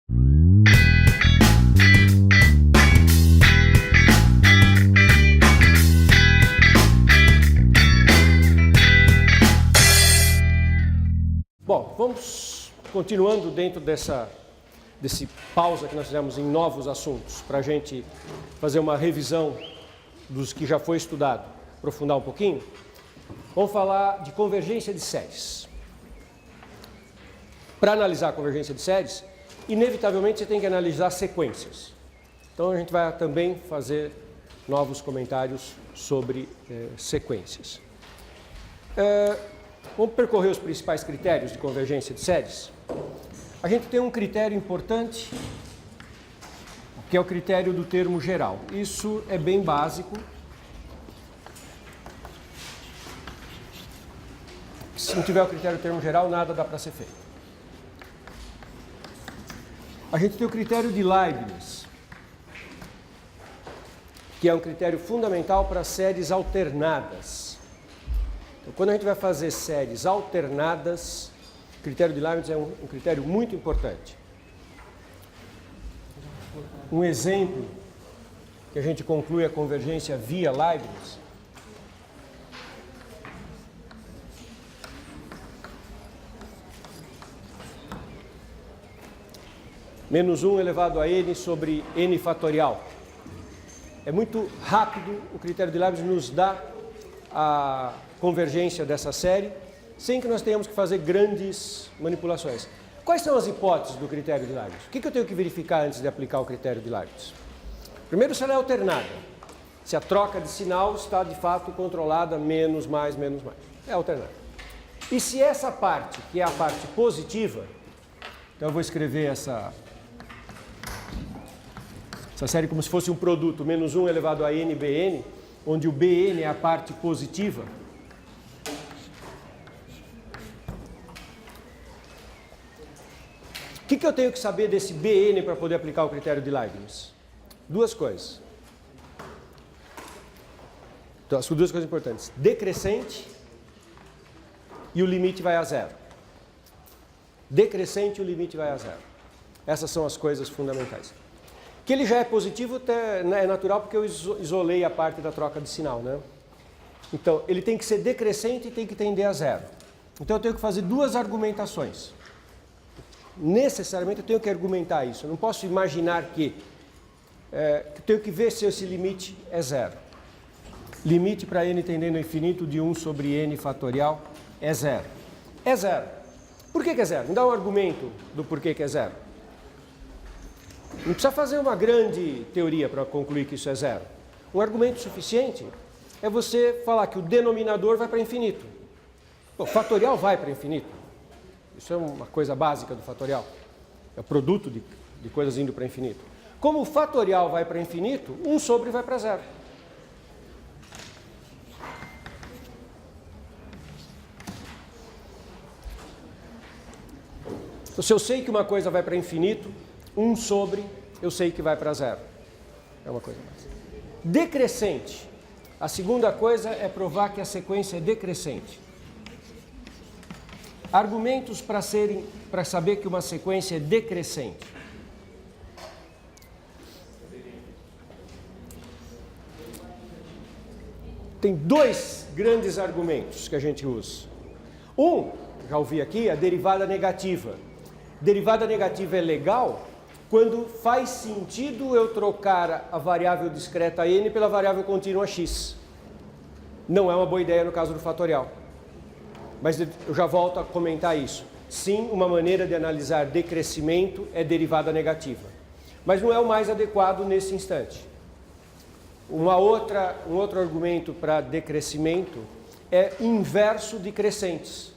Bom, vamos continuando dentro desse pausa que nós fizemos em novos assuntos, para a gente fazer uma revisão dos que já foi estudado, aprofundar um pouquinho. Vamos falar de convergência de séries. Para analisar a convergência de séries, inevitavelmente você tem que analisar sequências. Então a gente vai também fazer novos comentários sobre sequências. Vamos percorrer os principais critérios de convergência de séries. A gente tem um critério importante, que é o critério do termo geral. Isso é bem básico. Se não tiver o critério do termo geral, nada dá para ser feito. A gente tem o critério de Leibniz, que é um critério fundamental para séries alternadas. Então, quando a gente vai fazer séries alternadas, o critério de Leibniz é um critério muito importante. Um exemplo que a gente conclui a convergência via Leibniz menos 1 elevado a n sobre n fatorial. É muito rápido, o critério de Leibniz nos dá a convergência dessa série, sem que nós tenhamos que fazer grandes manipulações. Quais são as hipóteses do critério de Leibniz? O que eu tenho que verificar antes de aplicar o critério de Leibniz? Primeiro, se ela é alternada. Se a troca de sinal está, de fato, controlada menos, mais, menos, mais. É alternada. E se essa parte, que é a parte positiva, então eu vou escrever essa série como se fosse um produto, menos 1 elevado a n bn, onde o bn é a parte positiva. O que eu tenho que saber desse bn para poder aplicar o critério de Leibniz? Duas coisas. Então, as duas coisas importantes. Decrescente e o limite vai a zero. Decrescente e o limite vai a zero. Essas são as coisas fundamentais. Que ele já é positivo é natural porque eu isolei a parte da troca de sinal, né? Então, ele tem que ser decrescente e tem que tender a zero. Então, eu tenho que fazer duas argumentações. Necessariamente, eu tenho que argumentar isso. Eu não posso imaginar que eu tenho que ver se esse limite é zero. Limite para n tendendo ao infinito de 1 sobre n fatorial é zero. É zero. Por que é zero? Me dá um argumento do porquê que é zero. Não precisa fazer uma grande teoria para concluir que isso é zero. Um argumento suficiente é você falar que o denominador vai para infinito. O fatorial vai para infinito. Isso é uma coisa básica do fatorial. É o produto de coisas indo para infinito. Como o fatorial vai para infinito, 1 sobre vai para zero. Então, se eu sei que uma coisa vai para infinito, 1 sobre, eu sei que vai para zero. É uma coisa mais. Decrescente. A segunda coisa é provar que a sequência é decrescente. Argumentos para saber que uma sequência é decrescente. Tem dois grandes argumentos que a gente usa. Um, já ouvi aqui, a derivada negativa. Derivada negativa é legal quando faz sentido eu trocar a variável discreta n pela variável contínua x. Não é uma boa ideia no caso do fatorial. Mas eu já volto a comentar isso. Sim, uma maneira de analisar decrescimento é derivada negativa. Mas não é o mais adequado nesse instante. Um outro argumento para decrescimento é inverso de crescentes.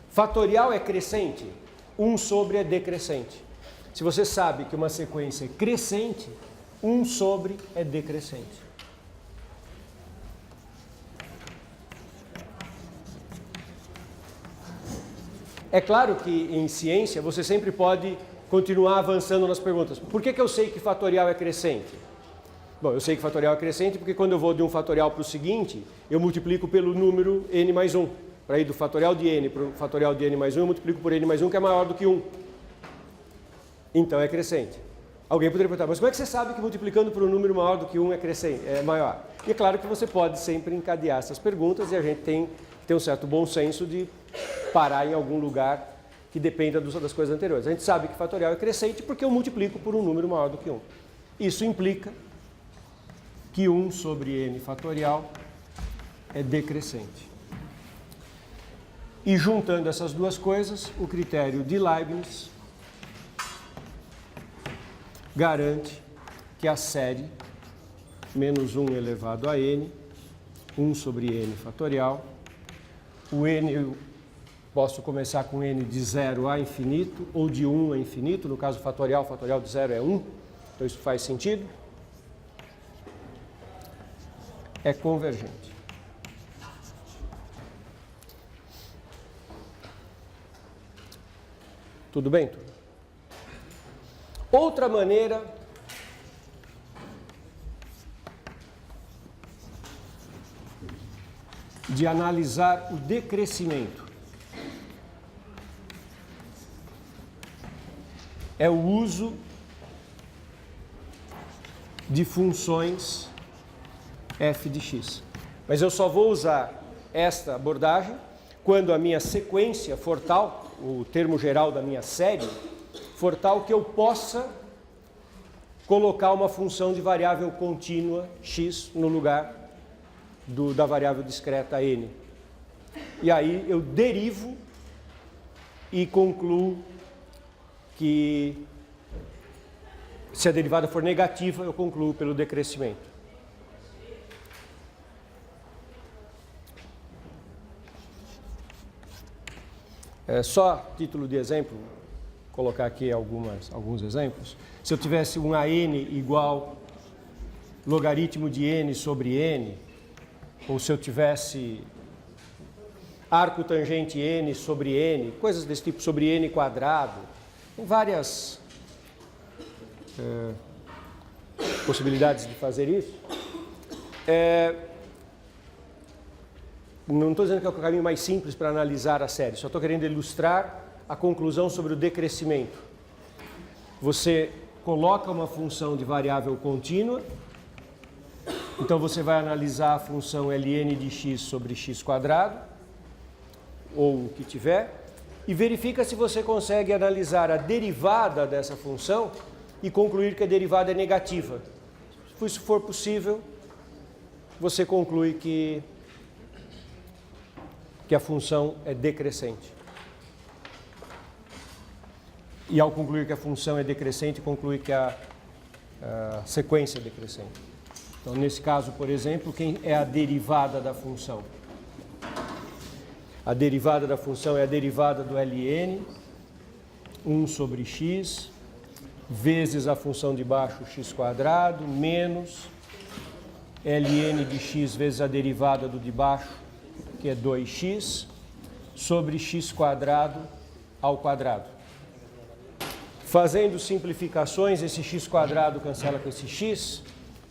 Fatorial é crescente, 1 sobre é decrescente. Se você sabe que uma sequência é crescente, 1 sobre é decrescente. É claro que em ciência você sempre pode continuar avançando nas perguntas. Por que eu sei que fatorial é crescente? Bom, eu sei que fatorial é crescente porque quando eu vou de um fatorial para o seguinte, eu multiplico pelo número n mais 1. Para ir do fatorial de n para o fatorial de n mais 1, eu multiplico por n mais 1, que é maior do que 1. Então é crescente. Alguém poderia perguntar, mas como é que você sabe que multiplicando por um número maior do que 1 é crescente, é maior? E é claro que você pode sempre encadear essas perguntas e a gente tem que ter um certo bom senso de parar em algum lugar que dependa das coisas anteriores. A gente sabe que fatorial é crescente porque eu multiplico por um número maior do que 1. Isso implica que 1 sobre n fatorial é decrescente. E juntando essas duas coisas, o critério de Leibniz garante que a série menos 1 elevado a n, 1 sobre n fatorial, o n eu posso começar com n de 0 a infinito ou de 1 a infinito, no caso fatorial, fatorial de 0 é 1, então isso faz sentido, é convergente. Tudo bem, turma? Outra maneira de analisar o decrescimento é o uso de funções f de x. Mas eu só vou usar esta abordagem quando a minha sequência for tal, o termo geral da minha série, for tal que eu possa colocar uma função de variável contínua x no lugar da variável discreta n. E aí eu derivo e concluo que se a derivada for negativa, eu concluo pelo decrescimento. Só título de exemplo, colocar aqui alguns exemplos. Se eu tivesse um AN igual logaritmo de n sobre n, ou se eu tivesse arco tangente n sobre n, coisas desse tipo, sobre n quadrado, tem várias possibilidades de fazer isso. Não estou dizendo que é o caminho mais simples para analisar a série, só estou querendo ilustrar a conclusão sobre o decrescimento. Você coloca uma função de variável contínua, então você vai analisar a função ln de x sobre x quadrado, ou o que tiver, e verifica se você consegue analisar a derivada dessa função e concluir que a derivada é negativa. Se isso for possível, você conclui que a função é decrescente. E ao concluir que a função é decrescente, conclui que a sequência é decrescente. Então, nesse caso, por exemplo, quem é a derivada da função? A derivada da função é a derivada do ln, 1 sobre x, vezes a função de baixo, x quadrado, menos ln de x vezes a derivada do de baixo, que é 2x, sobre x quadrado ao quadrado. Fazendo simplificações, esse x quadrado cancela com esse x,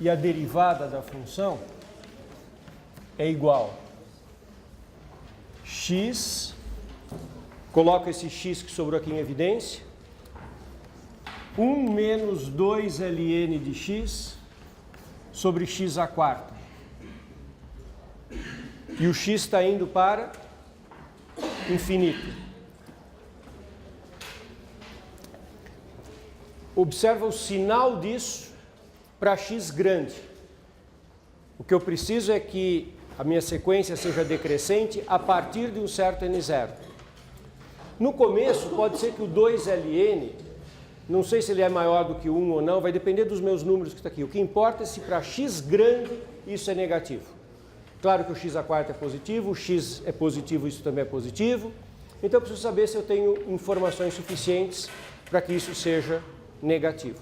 e a derivada da função é igual x, coloco esse x que sobrou aqui em evidência, 1 menos 2 ln de x sobre x à quarta. E o x está indo para infinito. Observa o sinal disso para x grande. O que eu preciso é que a minha sequência seja decrescente a partir de um certo n0. No começo, pode ser que o 2ln, não sei se ele é maior do que 1 ou não, vai depender dos meus números que está aqui. O que importa é se para x grande isso é negativo. Claro que o x à quarta é positivo, o x é positivo, isso também é positivo. Então eu preciso saber se eu tenho informações suficientes para que isso seja negativo.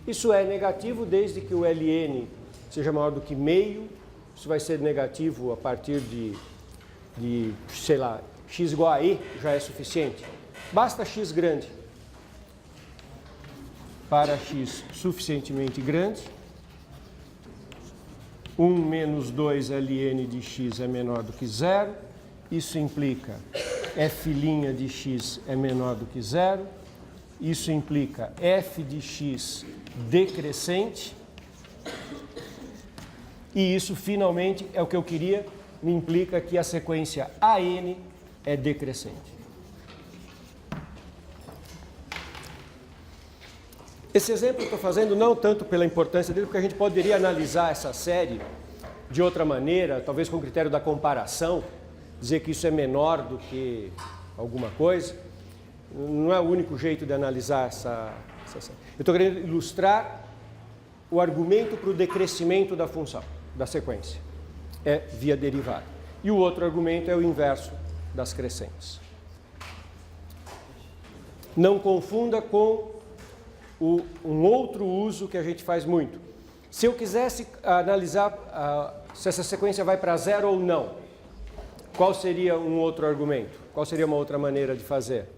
Isso é negativo desde que o ln seja maior do que meio. Isso vai ser negativo a partir de sei lá, x igual a e já é suficiente. Basta x grande. Para x suficientemente grande, 1 menos 2 ln de x é menor do que 0. Isso implica f' de x é menor do que 0. isso implica f de x decrescente. E isso, finalmente, é o que eu queria, me implica que a sequência AN é decrescente. Esse exemplo eu estou fazendo não tanto pela importância dele, porque a gente poderia analisar essa série de outra maneira, talvez com o critério da comparação, dizer que isso é menor do que alguma coisa. Não é o único jeito de analisar essa série. Eu estou querendo ilustrar o argumento para o decrescimento da função, da sequência. É via derivada. E o outro argumento é o inverso das crescentes. Não confunda com um outro uso que a gente faz muito. Se eu quisesse analisar se essa sequência vai para zero ou não, qual seria um outro argumento? Qual seria uma outra maneira de fazer?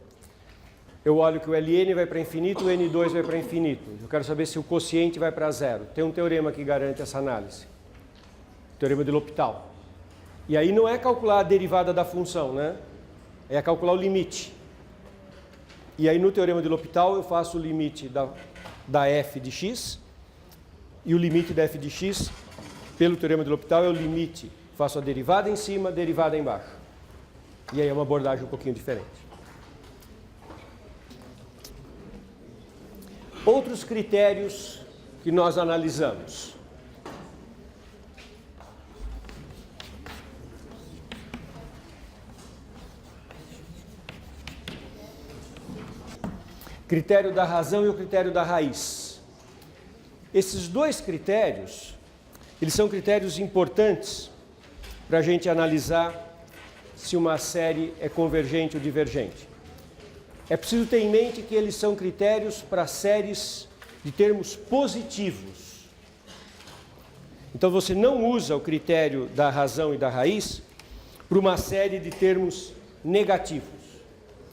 Eu olho que o Ln vai para infinito, o N2 vai para infinito. Eu quero saber se o quociente vai para zero. Tem um teorema que garante essa análise. O teorema de L'Hopital. E aí não é calcular a derivada da função, né? É calcular o limite. E aí no teorema de L'Hopital eu faço o limite da f de x. E o limite da f de x, pelo teorema de L'Hopital, é o limite. Faço a derivada em cima, a derivada embaixo. E aí é uma abordagem um pouquinho diferente. Outros critérios que nós analisamos. Critério da razão e o critério da raiz. Esses dois critérios, eles são critérios importantes para a gente analisar se uma série é convergente ou divergente. É preciso ter em mente que eles são critérios para séries de termos positivos. Então você não usa o critério da razão e da raiz para uma série de termos negativos.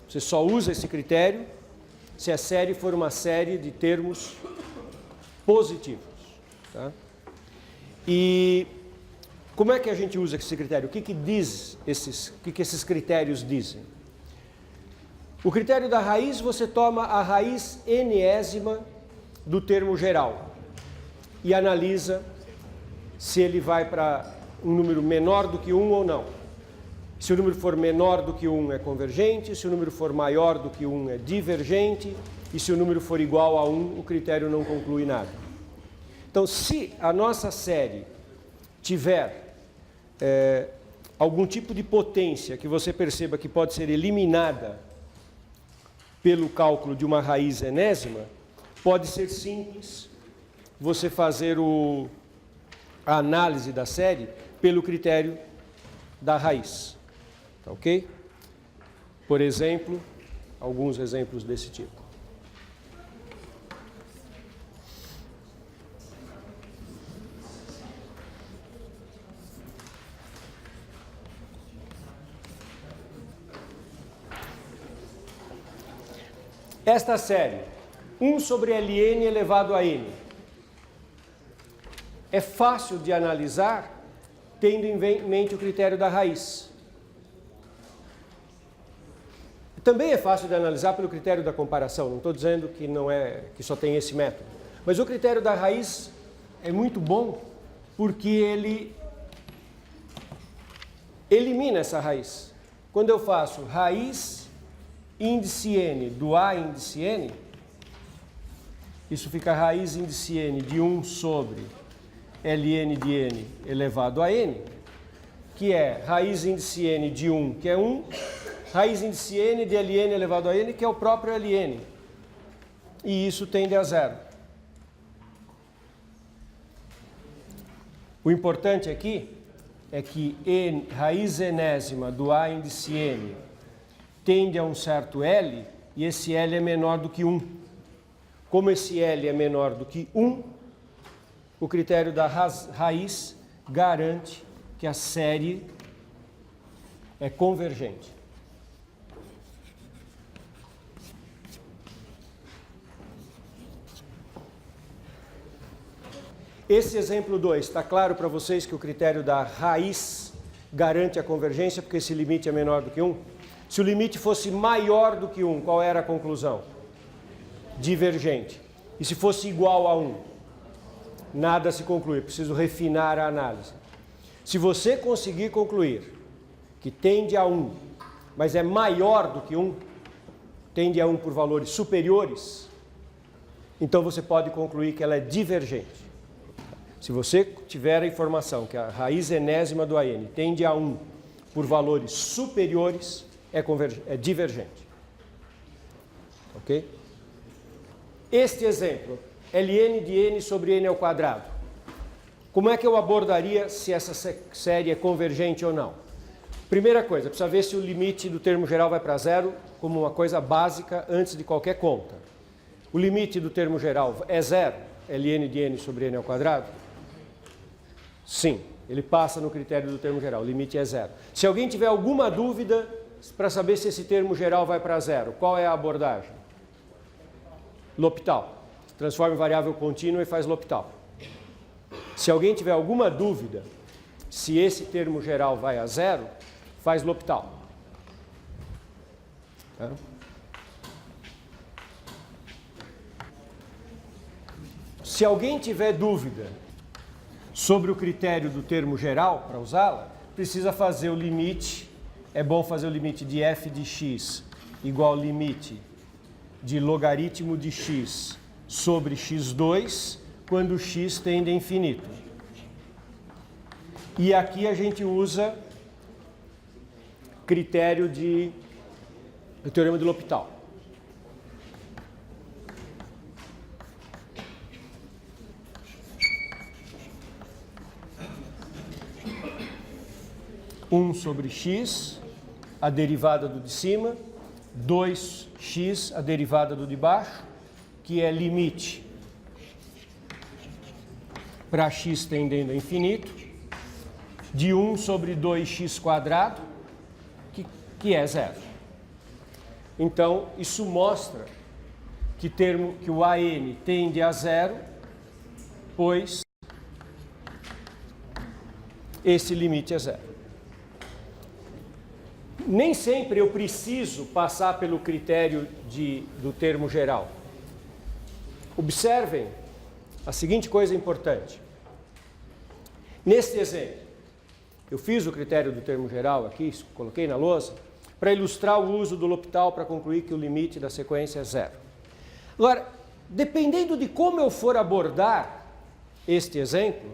Você só usa esse critério se a série for uma série de termos positivos. Tá? E como é que a gente usa esse critério? O que esses critérios dizem? O critério da raiz, você toma a raiz enésima do termo geral e analisa se ele vai para um número menor do que 1 ou não. Se o número for menor do que 1 é convergente, se o número for maior do que 1 é divergente, e se o número for igual a 1, o critério não conclui nada. Então, se a nossa série tiver algum tipo de potência que você perceba que pode ser eliminada pelo cálculo de uma raiz enésima, pode ser simples você fazer a análise da série pelo critério da raiz. Tá ok? Por exemplo, alguns exemplos desse tipo. Esta série, 1 sobre Ln elevado a n, é fácil de analisar tendo em mente o critério da raiz. Também é fácil de analisar pelo critério da comparação, não estou dizendo que não é, que só tem esse método. Mas o critério da raiz é muito bom porque ele elimina essa raiz. Quando eu faço raiz índice n do A índice n, isso fica raiz índice n de 1 sobre Ln de n elevado a n, que é raiz índice n de 1, que é 1, raiz índice n de Ln elevado a n, que é o próprio Ln. E isso tende a zero. O importante aqui é que raiz enésima do A índice n tende a um certo L, e esse L é menor do que 1. Como esse L é menor do que 1, o critério da raiz garante que a série é convergente. Esse exemplo 2, está claro para vocês que o critério da raiz garante a convergência, porque esse limite é menor do que 1? Se o limite fosse maior do que 1, qual era a conclusão? divergente. E se fosse igual a 1? Nada se conclui, preciso refinar a análise. Se você conseguir concluir que tende a 1, mas é maior do que 1, tende a 1 por valores superiores, então você pode concluir que ela é divergente. Se você tiver a informação que a raiz enésima do AN tende a 1 por valores superiores, é divergente. Ok? Este exemplo, ln de n sobre n ao quadrado. Como é que eu abordaria se essa série é convergente ou não? Primeira coisa, precisa ver se o limite do termo geral vai para zero, como uma coisa básica antes de qualquer conta. O limite do termo geral é zero, ln de n sobre n ao quadrado? Sim, ele passa no critério do termo geral, o limite é zero. Se alguém tiver alguma dúvida para saber se esse termo geral vai para zero, qual é a abordagem? L'Hopital. Transforma em variável contínua e faz L'Hopital. Se alguém tiver alguma dúvida se esse termo geral vai a zero, faz L'Hopital. Tá? Se alguém tiver dúvida sobre o critério do termo geral, para usá-la, precisa fazer o limite, é bom fazer o limite de f de x igual ao limite de logaritmo de x sobre x2, quando x tende a infinito. E aqui a gente usa critério do teorema de L'Hopital. Sobre x, a derivada do de cima, 2x, a derivada do de baixo, que é limite para x tendendo a infinito, de 1 sobre 2x quadrado, que é zero. Então, isso mostra que o AN tende a zero, pois esse limite é zero. Nem sempre eu preciso passar pelo critério do termo geral. Observem a seguinte coisa importante. Neste exemplo, eu fiz o critério do termo geral aqui, coloquei na lousa, para ilustrar o uso do L'Hopital para concluir que o limite da sequência é zero. Agora, dependendo de como eu for abordar este exemplo,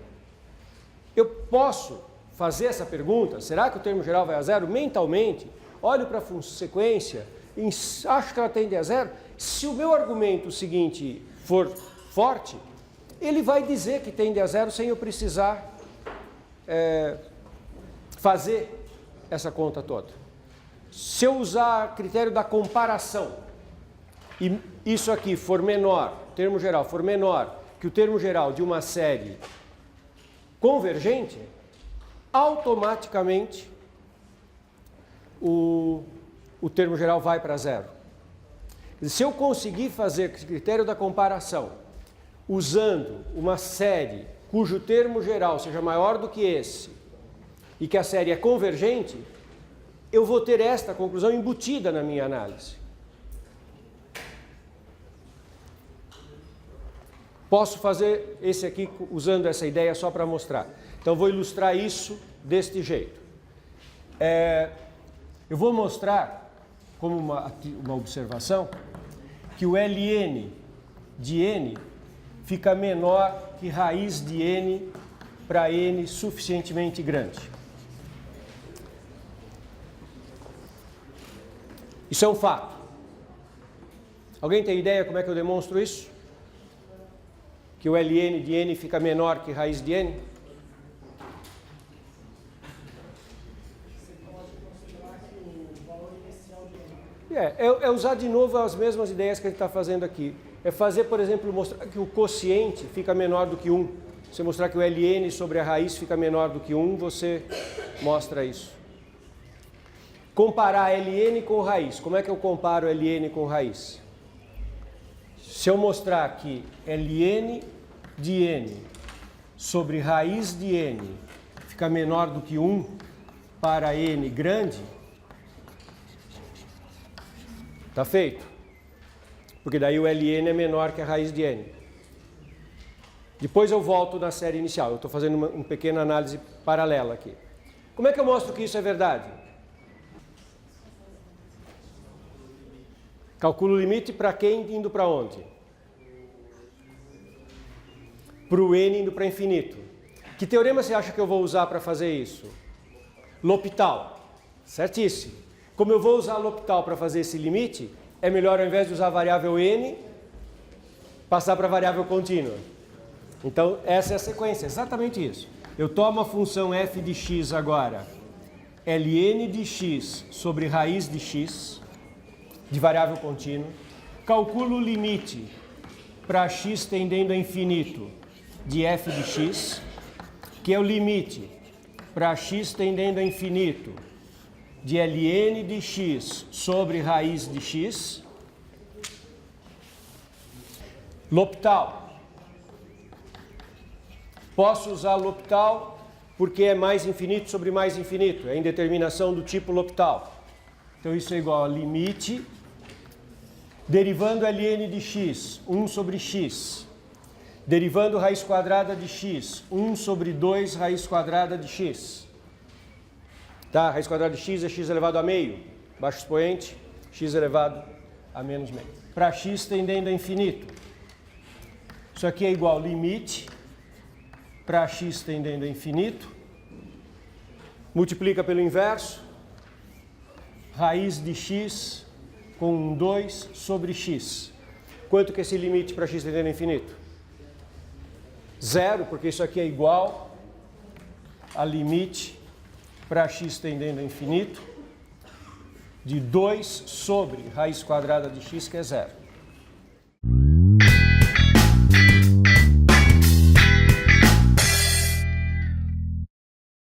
eu posso fazer essa pergunta, será que o termo geral vai a zero? Mentalmente, olho para a sequência e acho que ela tende a zero. Se o meu argumento seguinte for forte, ele vai dizer que tende a zero sem eu precisar fazer essa conta toda. Se eu usar critério da comparação e isso aqui for menor, o termo geral for menor que o termo geral de uma série convergente, automaticamente o termo geral vai para zero. Se eu conseguir fazer o critério da comparação usando uma série cujo termo geral seja maior do que esse e que a série é convergente, eu vou ter esta conclusão embutida na minha análise. Posso fazer esse aqui usando essa ideia só para mostrar. Então, vou ilustrar isso deste jeito. Eu vou mostrar, como uma observação, que o ln de n fica menor que raiz de n para n suficientemente grande. Isso é um fato. Alguém tem ideia como é que eu demonstro isso? Que o ln de n fica menor que raiz de n? É usar de novo as mesmas ideias que a gente está fazendo aqui. É fazer, por exemplo, mostrar que o quociente fica menor do que 1. Você mostrar que o ln sobre a raiz fica menor do que 1, você mostra isso. Comparar ln com raiz. Como é que eu comparo ln com raiz? Se eu mostrar que ln de n sobre raiz de n fica menor do que 1 para n grande, está feito. porque daí o ln é menor que a raiz de n. Depois eu volto na série inicial, eu estou fazendo uma pequena análise paralela aqui. Como é que eu mostro que isso é verdade? Calculo o limite para quem indo para onde? Para o n indo para infinito. Que teorema você acha que eu vou usar para fazer isso? L'Hopital. Certíssimo. Como eu vou usar L'Hopital para fazer esse limite, é melhor ao invés de usar a variável n, passar para a variável contínua. Então, essa é a sequência, exatamente isso. Eu tomo a função f de x agora, ln de x sobre raiz de x, de variável contínua, calculo o limite para x tendendo a infinito de f de x, que é o limite para x tendendo a infinito de ln de x sobre raiz de x. L'Hopital. Posso usar L'Hopital porque é mais infinito sobre mais infinito, é indeterminação do tipo L'Hopital. Então isso é igual a limite, derivando ln de x, 1 sobre x, derivando raiz quadrada de x, 1 sobre 2 raiz quadrada de x. Tá? Raiz quadrada de x é x elevado a meio, baixo expoente, x elevado a menos meio. Para x tendendo a infinito. Isso aqui é igual limite para x tendendo a infinito. Multiplica pelo inverso. Raiz de x com 2 sobre x. Quanto que é esse limite para x tendendo a infinito? 0, porque isso aqui é igual a limite para x tendendo a infinito de 2 sobre raiz quadrada de x, que é 0.